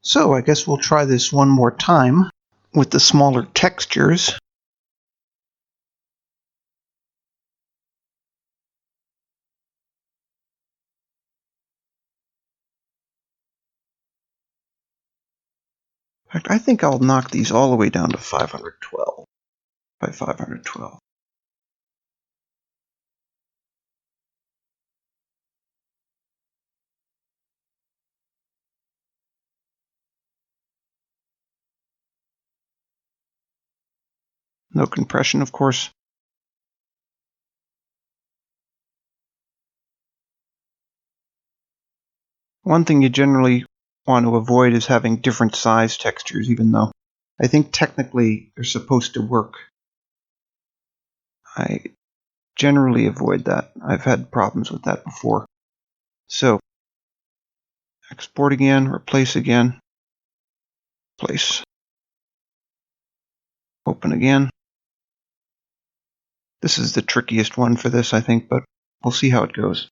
So I guess we'll try this one more time with the smaller textures. In fact, I think I'll knock these all the way down to 512 by 512. No compression, of course. One thing you generally want to avoid is having different size textures, even though I think technically they're supposed to work. I generally avoid that. I've had problems with that before. So, export again, replace again, place, open again. This is the trickiest one for this, I think, but we'll see how it goes.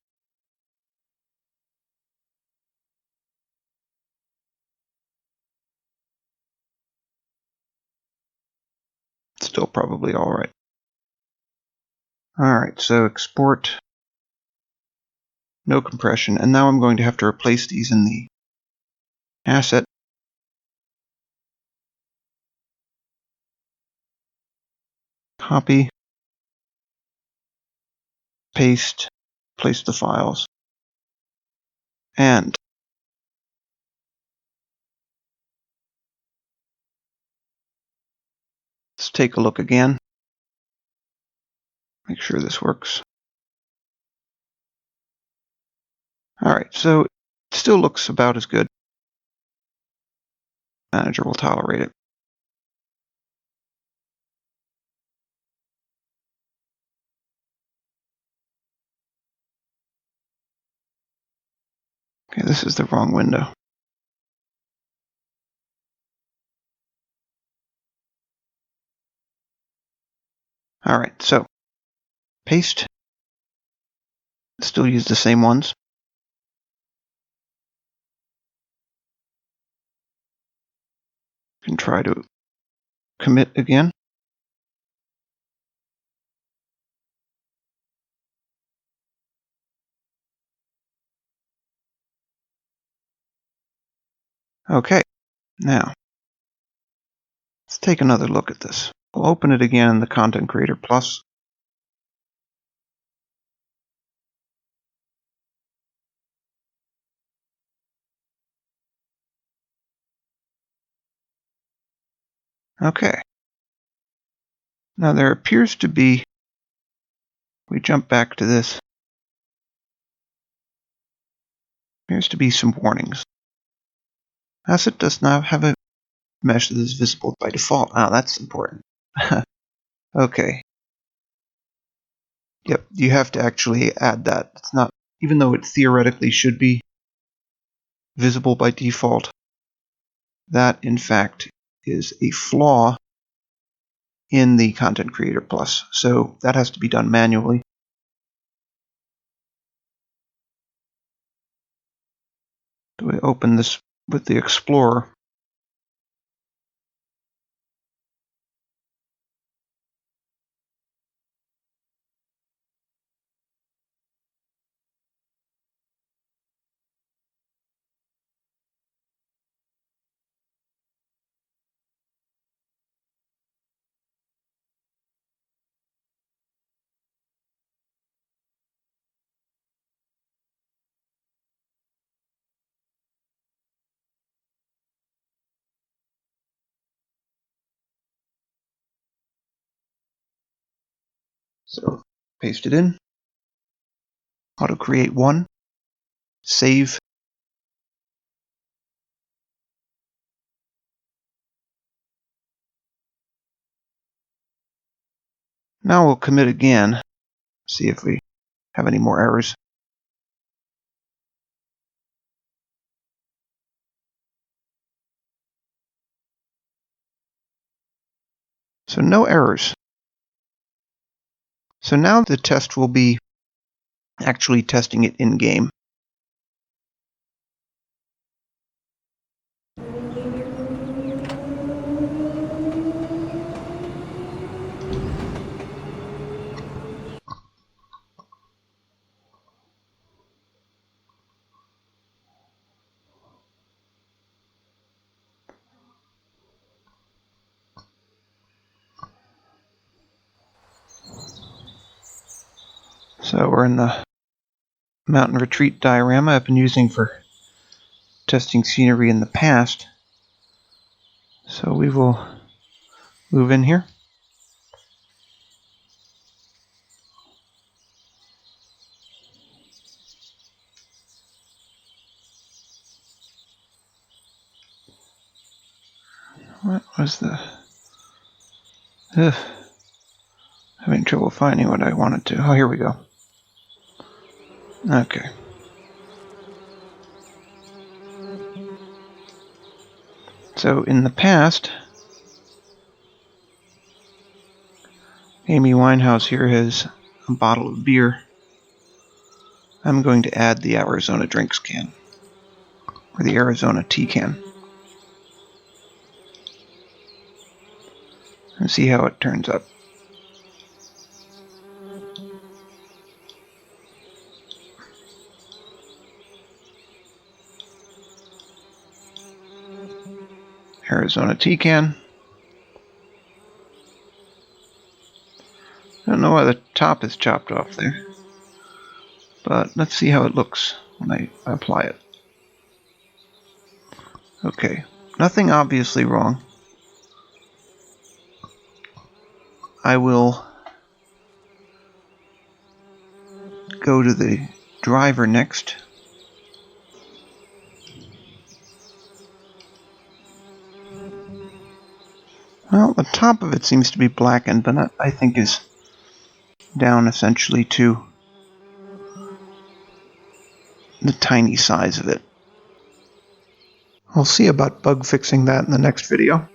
Still probably all right. All right, so export, no compression, and now I'm going to have to replace these in the asset. Copy, paste, place the files, and let's take a look again. Make sure this works. All right, so it still looks about as good. Manager will tolerate it. Okay, this is the wrong window. All right, so paste. Still use the same ones. Can try to commit again. Okay, now let's take another look at this. We'll open it again in the Content Creator Plus. Okay. Now there appears to be, we jump back to this, appears to be some warnings. Asset does not have a mesh that is visible by default. Ah, that's important. Okay. Yep, you have to actually add that. It's not, even though it theoretically should be visible by default, that in fact is a flaw in the Content Creator Plus. So that has to be done manually. Do we open this with the Explorer? So paste it in. Auto create one. Save. Now we'll commit again. See if we have any more errors. So no errors. So now the test will be actually testing it in game. So we're in the mountain retreat diorama I've been using for testing scenery in the past. So we will move in here. What was the... having trouble finding what I wanted to. Oh, here we go. Okay. So in the past, Amy Winehouse here has a bottle of beer. I'm going to add the Arizona drinks can, or the Arizona tea can, and see how it turns up. Arizona tea can. I don't know why the top is chopped off there, but let's see how it looks when I apply it. Okay, nothing obviously wrong. I will go to the driver next. Well, the top of it seems to be blackened, but that, I think, is down essentially to the tiny size of it. I'll see about bug fixing that in the next video.